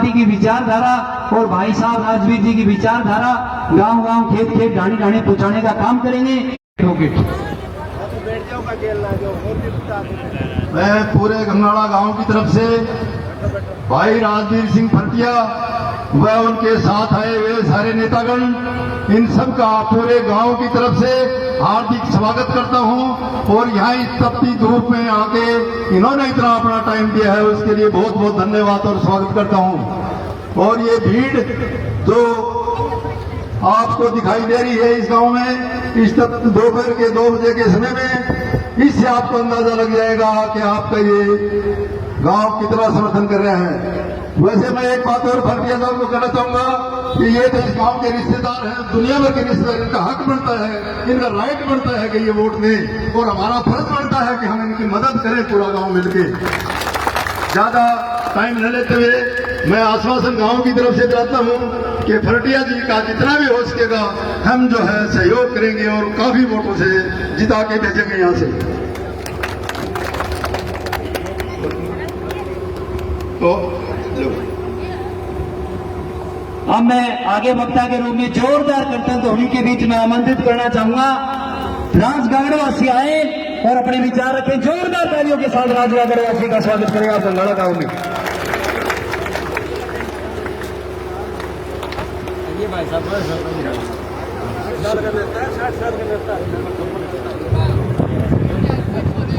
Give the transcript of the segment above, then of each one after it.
Party की विचारधारा और भाई साहब राजवीर जी की विचारधारा गांव-गांव, खेत-खेत, ढाणी-ढाणी पहुंचाने का काम करेंगे। मैं पूरे गंगाड़ा गांव की तरफ से भाई राजवीर सिंह फरटिया व उनके साथ आए हुए सारे नेतागण, इन सब का पूरे गांव की तरफ से हार्दिक स्वागत करता हूं। और यहाँ इस तपती धूप में आके इन्होंने इतना अपना टाइम दिया है, उसके लिए बहुत बहुत धन्यवाद और स्वागत करता हूं। और ये भीड़ जो आपको दिखाई दे रही है इस गांव में, इस दोपहर के 2 बजे के समय में, इससे आपको अंदाजा लग जाएगा कि आपका ये गांव कितना समर्थन कर रहे हैं। वैसे मैं एक बात और फरटिया साहब को कहना चाहूंगा कि ये तो इस गांव के रिश्तेदार हैं, दुनिया भर के रिश्तेदार, इनका हक बनता है, इनका राइट बनता है कि ये वोट दें, और हमारा फर्ज बनता है कि हम इनकी मदद करें पूरा गांव मिलके। ज्यादा टाइम न लेते हुए मैं आश्वासन गांव की तरफ से दिलाता हूं कि फरटिया जी का जितना भी हो सकेगा हम जो है सहयोग करेंगे और काफी वोटों से जिता के भेजेंगे यहां से। तो अब मैं आगे वक्ता के रूप में जोरदार करतल ध्वनि के बीच में आमंत्रित करना चाहूंगा राजगढ़वासी आए और अपने विचार रखें। जोरदार तालियों के साथ राजगढ़वासी का स्वागत करें आप गंगाड़ा गांव में।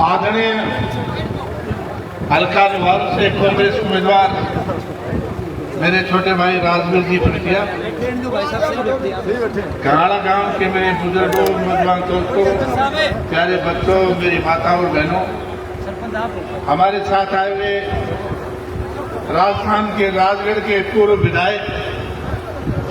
आदरणीय हल्का निवार से कांग्रेस उम्मीदवार मेरे छोटे भाई राजवीर जी फरटिया, गंगाड़ा गांव के मेरे बुजुर्गों, नौजवान दोस्तों, प्यारे बच्चों, मेरी माताओं और बहनों, हमारे साथ आए हुए राजस्थान के राजगढ़ के पूर्व विधायक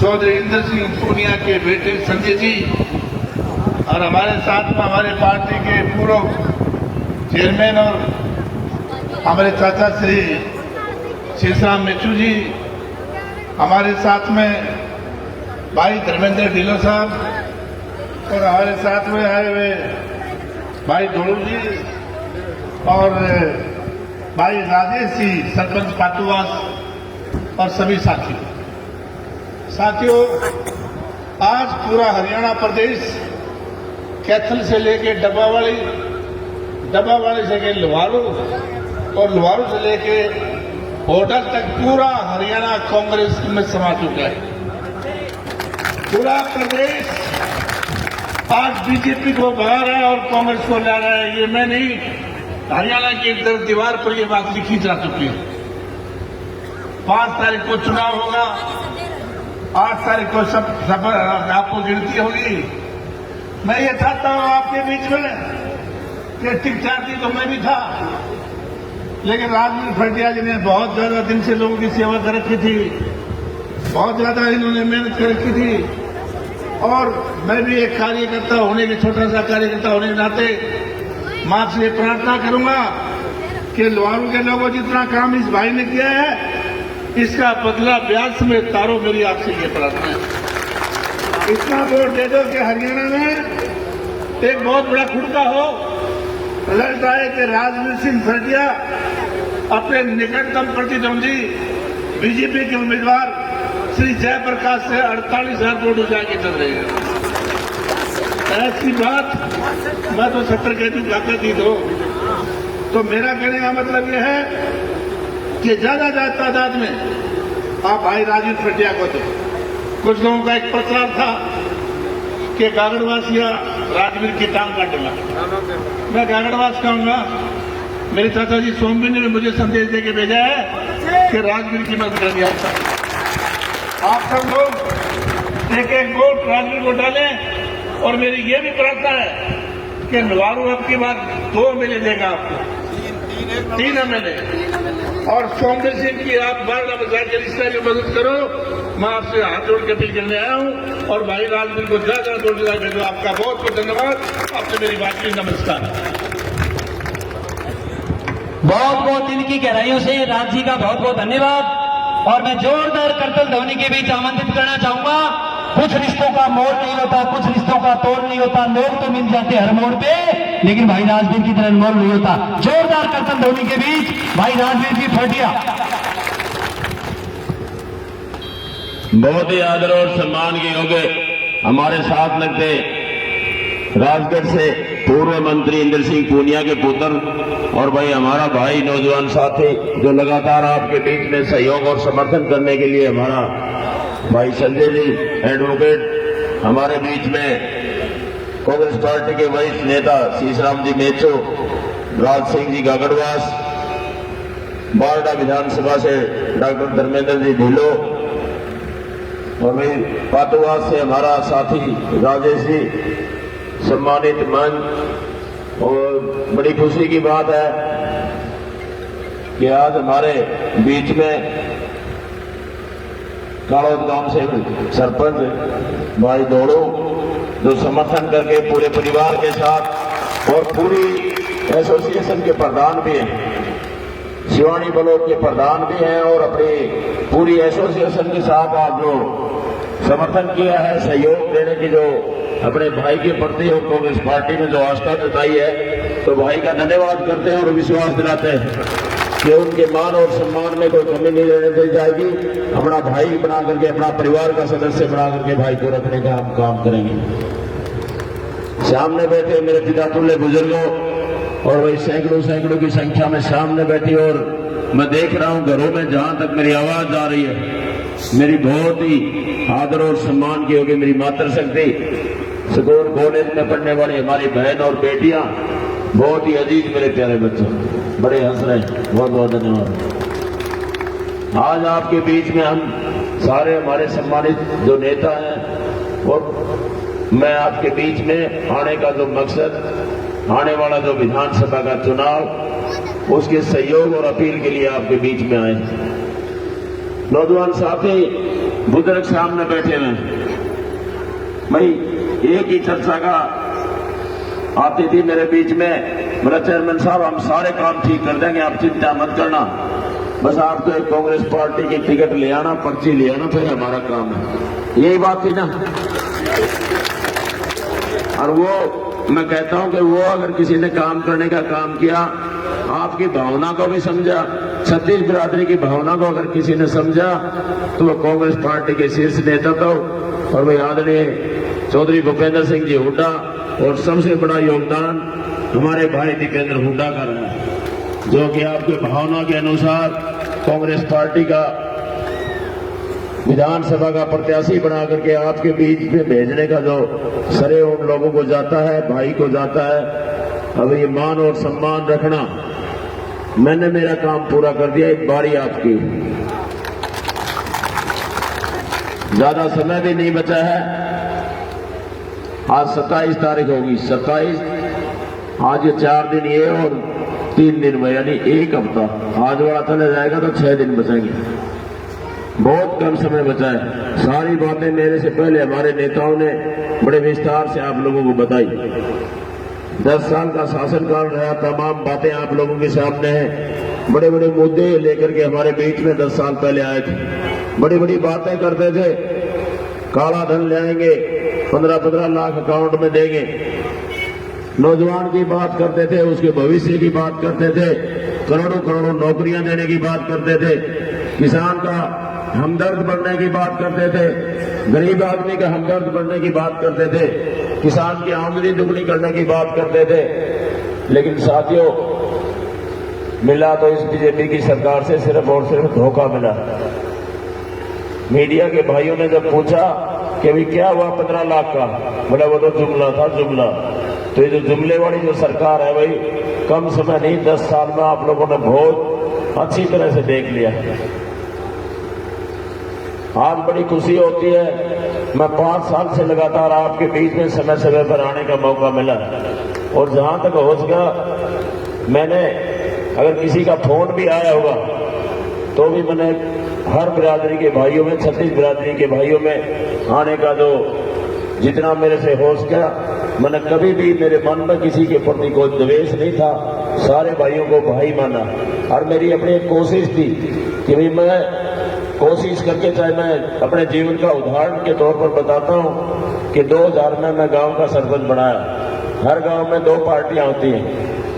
चौधरी इंद्र सिंह सोनिया के बेटे संजय जी, और हमारे साथ में हमारे पार्टी के पूर्व चेयरमैन और हमारे चाचा श्री शेषराम मेचू जी, हमारे साथ में भाई धर्मेंद्र ढिल्लो साहब, और हमारे साथ में आए हुए भाई धोलू जी और भाई राजेश जी, सरपंच पाटूवास और सभी साथियों, आज पूरा हरियाणा प्रदेश कैथल से लेके डब्बावाड़ी से लेके लुहारू और लुहारू से लेके होटल तक पूरा हरियाणा कांग्रेस में समा चुका है। पूरा प्रदेश आज बीजेपी को भगा रहा है और कांग्रेस को ला रहा है। ये मैं नहीं, हरियाणा की दीवार पर यह बात लिखी जा चुकी है। 5 तारीख को चुनाव होगा, 8 तारीख को सब आपको गिनती होगी। मैं ये चाहता हूं आपके बीच में कि ठीक ठाक थी तो मैं भी था, लेकिन राजवीर फरटिया जी ने बहुत ज्यादा दिन से लोगों की सेवा कर रखी थी, बहुत ज्यादा इन्होंने मेहनत कर रखी थी, और मैं भी एक कार्यकर्ता होने के, छोटा सा कार्यकर्ता होने के नाते मां से प्रार्थना करूंगा कि लुहारू के लोगों जितना काम इस भाई ने किया है, इसका बदला ब्याज में तारो। मेरी आपसे ये प्रार्थना है, इतना वोट दे दो कि हरियाणा में एक बहुत बड़ा खुड़का हो, रिजल्ट आए कि राजवीर सिंह फरटिया अपने निकटतम प्रतिद्वंदी बीजेपी के उम्मीदवार श्री जयप्रकाश से 48,000 वोट जाके चल रहे हैं। ऐसी बात मैं तो 70 कहती ताकत ही दो। तो मेरा कहने का मतलब यह है कि ज्यादा तादाद में आप भाई राजवीर फरटिया को दो। कुछ लोगों का एक प्रचार था कि गागड़वासिया राजवीर की टांग काटेगा। मैं गागड़वास कहूंगा, मेरे चाचा जी सोमवी ने मुझे संदेश देके भेजा है कि राजवीर की मदद कर दिया। आप सब लोग एक वोट राजवीर को डालें, और मेरी ये भी प्रार्थना है कि लुहारू अब की बार 2 एमएलए देगा आपको, 3 एमएलए, और सोमवीर सिंह की आप 12 बजा के रिश्ते की मदद करो। मैं आपसे हाथ जोड़ के अपील करने आया हूं, और भाई राजवीर को ज्यादा वोट दिला भेजो। आपका बहुत बहुत धन्यवाद। आपसे मेरी बात की नमस्कार। बहुत बहुत दिल की गहराइयों से राज जी का बहुत बहुत धन्यवाद। और मैं जोरदार करतल ध्वनि के बीच आमंत्रित करना चाहूंगा, कुछ रिश्तों का मोड़ नहीं होता, कुछ रिश्तों का तोड़ नहीं होता। लोग तो मिल जाते हर मोड़ पे, लेकिन भाई राजवीर की तरह मोड़ नहीं होता। जोरदार करतल ध्वनि के बीच भाई राजवीर की फरटिया। बहुत ही आदर और सम्मान के योग्य हमारे साथ लगते राजगढ़ से पूर्व मंत्री इंद्र सिंह पूनिया के पुत्र और भाई हमारा भाई नौजवान साथी जो लगातार आपके बीच में सहयोग और समर्थन करने के लिए हमारा भाई संजय जी एडवोकेट, हमारे बीच में कांग्रेस पार्टी के वरिष्ठ नेता शीशराम जी मेचो, राज सिंह जी गागड़वास, बारडा विधानसभा से डॉक्टर धर्मेंद्र जी ढिल्लो और भाई पातुवास से हमारा साथी राजेश जी, सम्मानित मंच। और बड़ी खुशी की बात है कि आज हमारे बीच में काड़ौद गांव से सरपंच भाई दौड़ो जो समर्थन करके पूरे परिवार के साथ और पूरी एसोसिएशन के प्रधान भी हैं, शिवानी ब्लॉक के प्रधान भी हैं और अपनी पूरी एसोसिएशन के साथ आज जो समर्थन किया है, सहयोग देने की जो अपने भाई के प्रति और कांग्रेस पार्टी में जो आस्था जताई है, तो भाई का धन्यवाद करते हैं और विश्वास दिलाते हैं कि उनके मान और सम्मान में कोई कमी नहीं रहने दी जाएगी। अपना भाई बना करके, अपना परिवार का सदस्य बना करके भाई को रखने का हम काम करेंगे। सामने बैठे मेरे पिता तुल्य बुजुर्गों और वही सैकड़ों की संख्या में सामने बैठी, और मैं देख रहा हूं घरों में जहां तक मेरी आवाज आ रही है, मेरी बहुत ही आदर और सम्मान की होगी मेरी मातृशक्ति स्कूल कॉलेज में पढ़ने वाली हमारी बहन और बेटियां, बहुत ही अजीज मेरे प्यारे बच्चों, बड़े हंस रहे हैं, बहुत बहुत धन्यवाद। आज आपके बीच में हम सारे हमारे सम्मानित जो नेता हैं और मैं आपके बीच में आने का जो मकसद, आने वाला जो विधानसभा का चुनाव, उसके सहयोग और अपील के लिए आपके बीच में आए। नौजवान साथी बुजुर्ग सामने बैठे हैं, भाई एक ही चर्चा का आती थी मेरे बीच में, मेरा चेयरमैन साहब हम सारे काम ठीक कर देंगे, आप चिंता मत करना, बस आपको एक कांग्रेस पार्टी की टिकट ले आना, पर्ची ले आना, फिर हमारा काम है। यही बात थी ना। और वो मैं कहता हूं कि वो अगर किसी ने काम करने का काम किया, आपकी भावना को भी समझा, छत्तीस बिरादरी की भावना को अगर किसी ने समझा, तो वो कांग्रेस पार्टी के शीर्ष नेता तो और वही आदरणीय चौधरी भूपेंद्र सिंह जी हुड्डा, और सबसे बड़ा योगदान हमारे भाई दीपेंद्र हुड्डा का रहा, जो कि आपके भावना के अनुसार कांग्रेस पार्टी का विधानसभा का प्रत्याशी बना करके आपके बीच में भेजने का जो श्रेय उन लोगों को जाता है, भाई को जाता है। अब ये मान और सम्मान रखना, मैंने मेरा काम पूरा कर दिया, एक बारी आपकी, ज्यादा समय भी नहीं बचा है। आज 27 तारीख होगी, 27, आज ये 4 दिन ये और 3 दिन में, यानी एक हफ्ता आज वाला चला जाएगा तो 6 दिन बचेंगे, बहुत कम समय बचा है। सारी बातें मेरे से पहले हमारे नेताओं ने बड़े विस्तार से आप लोगों को बताई। 10 साल का शासनकाल रहा, तमाम बातें आप लोगों के सामने हैं। बड़े बड़े मुद्दे लेकर के हमारे बीच में 10 साल पहले आए थे, बड़ी बड़ी बातें करते थे, काला धन ले आएंगे, 15-15 लाख अकाउंट में देंगे, नौजवान की बात करते थे, उसके भविष्य की बात करते थे, करोड़ों करोड़ों नौकरियां देने की बात करते थे, किसान का हमदर्द बनने की बात करते थे, गरीब आदमी का हमदर्द बनने की बात करते थे, किसान की आमदनी दुगनी करने की बात करते थे। लेकिन साथियों, मिला तो इस बीजेपी की सरकार से सिर्फ और सिर्फ धोखा मिला। मीडिया के भाइयों ने जब पूछा कि भाई क्या हुआ 15 लाख का, बोला वो तो जुमला था, जुमला। तो ये जो जुमले वाली जो सरकार है भाई, कम समय नहीं 10 साल में आप लोगों ने बहुत अच्छी तरह से देख लिया। आज बड़ी खुशी होती है, मैं 5 साल से लगातार आपके बीच में समय समय पर आने का मौका मिला, और जहां तक हो सका मैंने, अगर किसी का फोन भी आया होगा तो भी मैंने हर बिरादरी के भाइयों में, 36 बिरादरी के भाइयों में आने का जो जितना मेरे से हो सका, मैंने कभी भी मेरे मन में किसी के प्रति कोई द्वेष नहीं था, सारे भाइयों को भाई माना। और मेरी अपनी एक कोशिश थी कि भाई मैं कोशिश करके, चाहे मैं अपने जीवन का उदाहरण के तौर पर बताता हूं कि 2000 में मैं गांव का सरपंच बनाया। हर गांव में 2 पार्टियां होती हैं,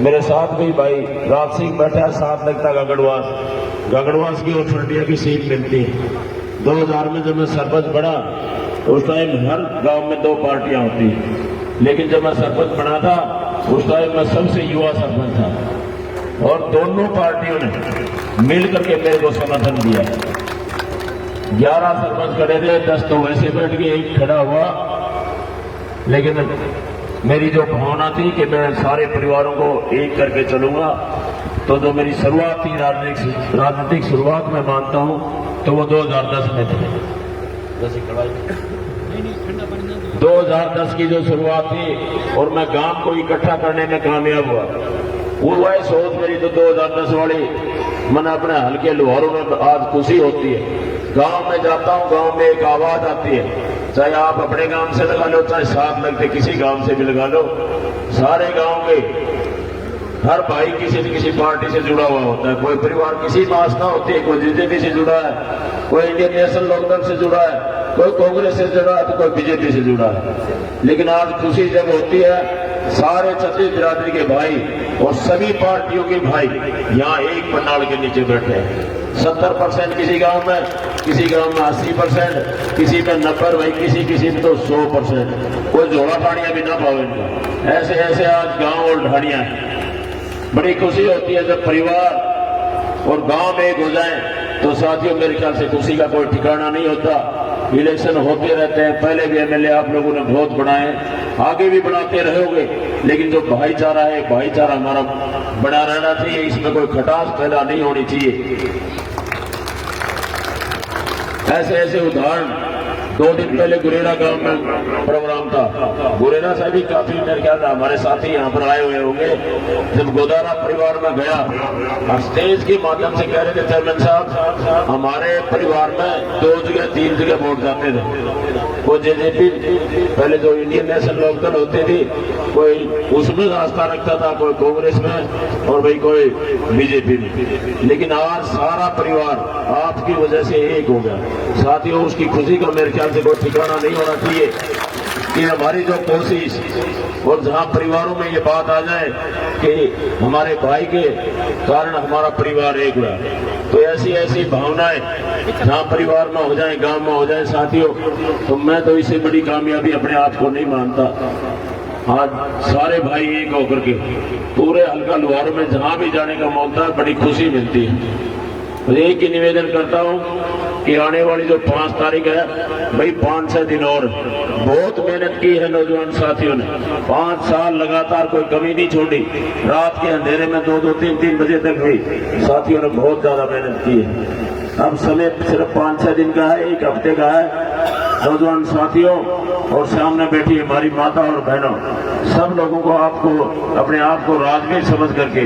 मेरे साथ भी भाई राज सिंह बैठा है, साथ लगता गागड़वास की और फरटिया की सीट मिलती है। 2000 में जब मैं सरपंच बना उस टाइम हर गांव में 2 पार्टियां होती, लेकिन जब मैं सरपंच बना था उस टाइम मैं सबसे युवा सरपंच था और दोनों पार्टियों ने मिल करके मेरे को समर्थन दिया। 11 सरपंच खड़े थे, 10 तो वैसे बैठ गए, एक खड़ा हुआ। लेकिन मेरी जो भावना थी कि मैं सारे परिवारों को एक करके चलूंगा, तो जो मेरी शुरुआत थी राजनीतिक शुरुआत में मानता हूं तो वो 2010 में थे। 2010 की जो शुरुआत थी और मैं गांव को इकट्ठा करने में कामयाब हुआ। वो वही सोच मेरी तो 2010 वाली मन अपने हल्के लोहारों में आज खुशी होती है। गांव में जाता हूं, गांव में एक आवाज आती है, चाहे आप अपने गांव से लगा लो, चाहे साथ लगते किसी गांव से भी लगा लो, सारे गांव के हर भाई किसी न किसी पार्टी से जुड़ा हुआ होता है। कोई परिवार किसी में आस्था होती है, कोई बीजेपी से जुड़ा है, कोई इंडियन नेशनल लोकदल से जुड़ा है, कोई कांग्रेस से जुड़ा है, तो कोई बीजेपी से जुड़ा है। लेकिन आज खुशी जब होती है, सारे छत्तीस बिरादरी के भाई और सभी पार्टियों के भाई यहाँ एक पंडाल के नीचे बैठे हैं। 70% किसी गांव में, किसी गांव में 80%, किसी में 90, भाई किसी में तो 100%। कोई जोड़ा ढाड़ियां भी ना पाओ इनका। ऐसे ऐसे आज गांव और ढाड़ियां हैं। बड़ी खुशी होती है जब परिवार और गांव में एक हो जाए। तो साथियों, मेरे ख्याल से खुशी का कोई ठिकाना नहीं होता। इलेक्शन होते रहते हैं, पहले भी एमएलए आप लोगों ने बहुत बनाए, आगे भी बनाते रहोगे, लेकिन जो भाईचारा है, भाईचारा हमारा बना रहना चाहिए। इसमें कोई खटास पैदा नहीं होनी चाहिए। ऐसे ऐसे उदाहरण 2 दिन पहले गुरेरा गांव में प्रोग्राम था। गुरेरा से भी काफी मेरे ख्याल हमारे साथी यहाँ पर आए हुए होंगे। जब गोदारा परिवार में गया और स्टेज के माध्यम से कह रहे थे, चेयरमैन साहब हमारे परिवार में 2 जगह 3 जगह वोट जाते थे। वो जेजेपी पहले जो इंडियन नेशनल लोकदल होती थी, कोई उसमें आस्था रखता था, कोई कांग्रेस में और भाई कोई बीजेपी में। लेकिन आज सारा परिवार आपकी वजह से एक हो गया। साथियों, उसकी खुशी का मेरे ख्याल से कोई ठिकाना नहीं होना चाहिए कि हमारी जो कोशिश और जहां परिवारों में ये बात आ जाए कि हमारे भाई के कारण हमारा परिवार एक हुआ, तो ऐसी ऐसी भावनाएं जहां परिवार में हो जाए, गांव में हो जाए साथियों, तो मैं तो इससे बड़ी कामयाबी अपने आप को नहीं मानता। आज सारे भाई एक होकर के पूरे हल्का लोहारों में जहां भी जाने का मौका है, बड़ी खुशी मिलती है। एक ही निवेदन करता हूं कि आने वाली जो 5 तारीख है, भाई 5-6 दिन और बहुत मेहनत की है नौजवान साथियों ने। 5 साल लगातार कोई कमी नहीं छोड़ी। रात के अंधेरे में 2-2, 3-3 बजे तक भी साथियों ने बहुत ज्यादा मेहनत की है। अब समय सिर्फ 5-6 दिन का है, 1 हफ्ते का है। नौजवान साथियों और सामने बैठी हमारी माता और बहनों, सब लोगों को आपको अपने आप को राजवीर समझ करके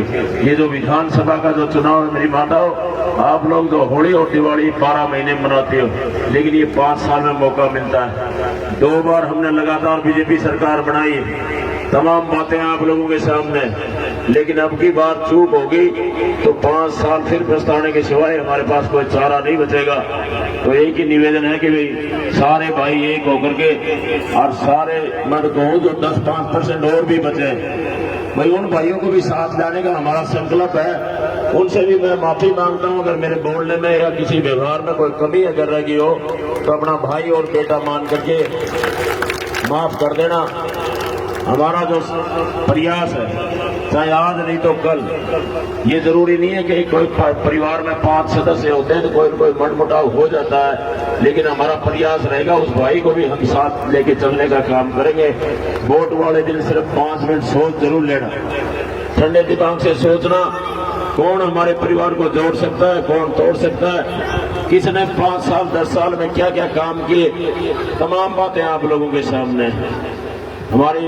ये जो विधानसभा का जो चुनाव है, मेरी माताओं, आप लोग जो होली और दिवाली 12 महीने मनाते हो, लेकिन ये 5 साल में मौका मिलता है। 2 बार हमने लगातार बीजेपी सरकार बनाई, तमाम बातें आप लोगों के सामने, लेकिन अब की बार चूक होगी तो 5 साल फिर पछताने के सिवाय हमारे पास कोई चारा नहीं बचेगा। तो एक ही निवेदन है कि भाई सारे भाई एक होकर के और सारे मैं कहूँ जो 10-5% और भी बचे, भाई उन भाइयों को भी साथ लाने का हमारा संकल्प है। उनसे भी मैं माफी मांगता हूं अगर मेरे बोलने में या किसी व्यवहार में कोई कमी अगर रह गई हो तो अपना भाई और बेटा मान करके माफ कर देना। हमारा जो प्रयास है, चाहे आज नहीं तो कल, ये जरूरी नहीं है कि कोई परिवार में 5 सदस्य होते हैं तो कोई मनमुटाव हो जाता है, लेकिन हमारा प्रयास रहेगा उस भाई को भी हम साथ लेके चलने का काम करेंगे। वोट वाले दिन सिर्फ 5 मिनट सोच जरूर लेना, ठंडे दिमाग से सोचना कौन हमारे परिवार को जोड़ सकता है, कौन तोड़ सकता है, किसने 5 साल 10 साल में क्या क्या काम किए, तमाम बातें आप लोगों के सामने। हमारी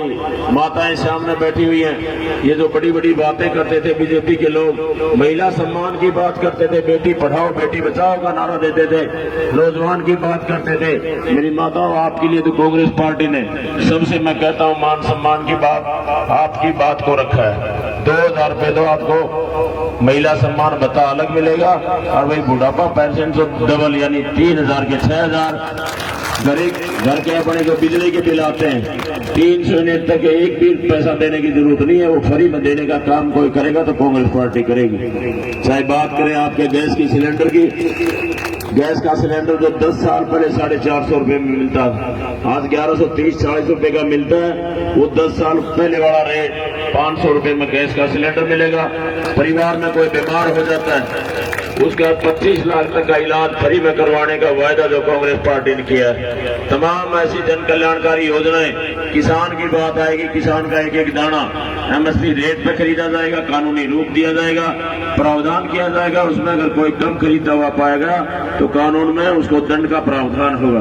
माताएं सामने बैठी हुई हैं, ये जो बड़ी बड़ी बातें करते थे बीजेपी के लोग, महिला सम्मान की बात करते थे, बेटी पढ़ाओ बेटी बचाओ का नारा देते थे, नौजवान की बात करते थे। मेरी माताओं, आपके लिए तो कांग्रेस पार्टी ने सबसे मैं कहता हूं मान सम्मान की बात, आपकी बात को रखा है। 2000 रुपए तो आपको महिला सम्मान भत्ता अलग मिलेगा और भाई बुढ़ापा पेंशन जो डबल यानी 3000 के 6000। गरीब घर के अपने जो बिजली के बिल आते हैं 300 यूनिट तक एक भी पैसा देने की जरूरत नहीं है, वो फ्री में देने का काम कोई करेगा तो कांग्रेस पार्टी करेगी। चाहे बात करें आपके गैस की सिलेंडर की, गैस का सिलेंडर जो 10 साल पहले 450 रुपए में मिलता था, आज 1130-40 रुपए का मिलता है। वो 10 साल पहले वाला रेट 500 रुपए में गैस का सिलेंडर मिलेगा। परिवार में कोई बीमार हो जाता है, उसका 25 लाख तक का इलाज फ्री में करवाने का वायदा जो कांग्रेस पार्टी ने किया है। तमाम ऐसी जन कल्याणकारी योजनाएं, किसान की बात आएगी, किसान का एक एक दाना एमएसपी रेट पे खरीदा जाएगा, कानूनी रूप दिया जाएगा, प्रावधान किया जाएगा। उसमें अगर कोई कम खरीदा हुआ पाएगा तो कानून में उसको दंड का प्रावधान होगा।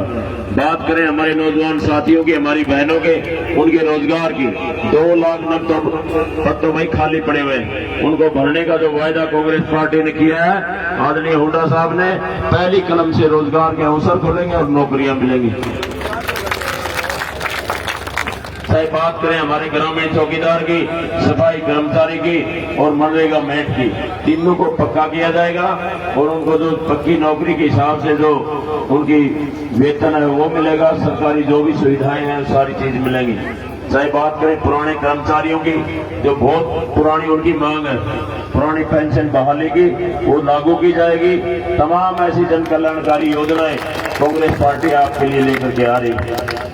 बात करें हमारे नौजवान साथियों की, हमारी बहनों के, उनके रोजगार की, 2 लाख पद तो भाई खाली पड़े हुए, उनको भरने का जो वायदा कांग्रेस पार्टी ने किया है, आदरणीय हुड्डा साहब ने, पहली कलम से रोजगार के अवसर खुलेंगे और नौकरियां मिलेंगी। चाहे बात करें हमारे ग्रामीण चौकीदार की, सफाई कर्मचारी की और मनरेगा मेट की, तीनों को पक्का किया जाएगा और उनको जो पक्की नौकरी के हिसाब से जो उनकी वेतन है वो मिलेगा। सरकारी जो भी सुविधाएं हैं सारी चीज मिलेंगी। चाहे बात करें पुराने कर्मचारियों की, जो बहुत पुरानी उनकी मांग है, पुरानी पेंशन बहाली की, वो लागू की जाएगी। तमाम ऐसी जन कल्याणकारी योजनाएं कांग्रेस पार्टी आपके लिए लेकर के आ रही है।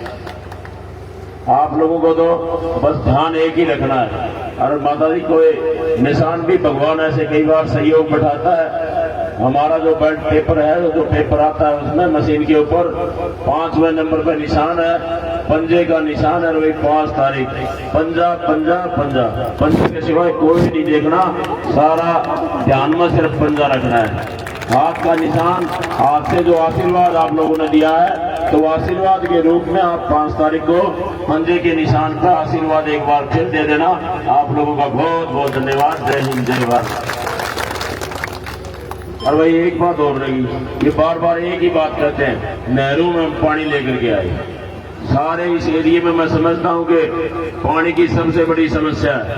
आप लोगों को तो बस ध्यान एक ही रखना है। और माता जी कोई निशान भी भगवान ऐसे कई बार सहयोग बैठाता है। हमारा जो पेपर है, जो पेपर आता है उसमें मशीन के ऊपर 5वें नंबर पर निशान है, पंजे का निशान है, वही 5 तारीख, पंजा पंजा पंजा, पंजे के सिवाय कोई नहीं देखना, सारा ध्यान में सिर्फ पंजा रखना है। हाथ का निशान, हाथ से जो आशीर्वाद आप लोगों ने दिया है, तो आशीर्वाद के रूप में आप 5 तारीख को पंजे के निशान पर आशीर्वाद एक बार फिर दे देना। आप लोगों का बहुत बहुत धन्यवाद। जय हिंद, जय भारत। और भाई एक बात और रही, ये बार बार एक ही बात कहते हैं, नहरों में पानी लेकर के आए। सारे इस एरिया में मैं समझता हूं कि पानी की सबसे बड़ी समस्या है,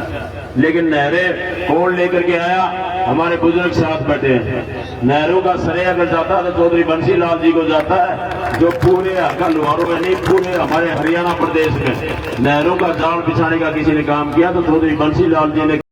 लेकिन नहरें कौन लेकर के आया? हमारे बुजुर्ग साथ बैठे हैं। नहरों का श्रेय अगर जाता है तो चौधरी बंसी लाल जी को जाता है, जो पूरे लुहारों में नहीं, पूरे हमारे हरियाणा प्रदेश में नहरों का जाल बिछाने का किसी ने काम किया तो चौधरी बंसी लाल जी ने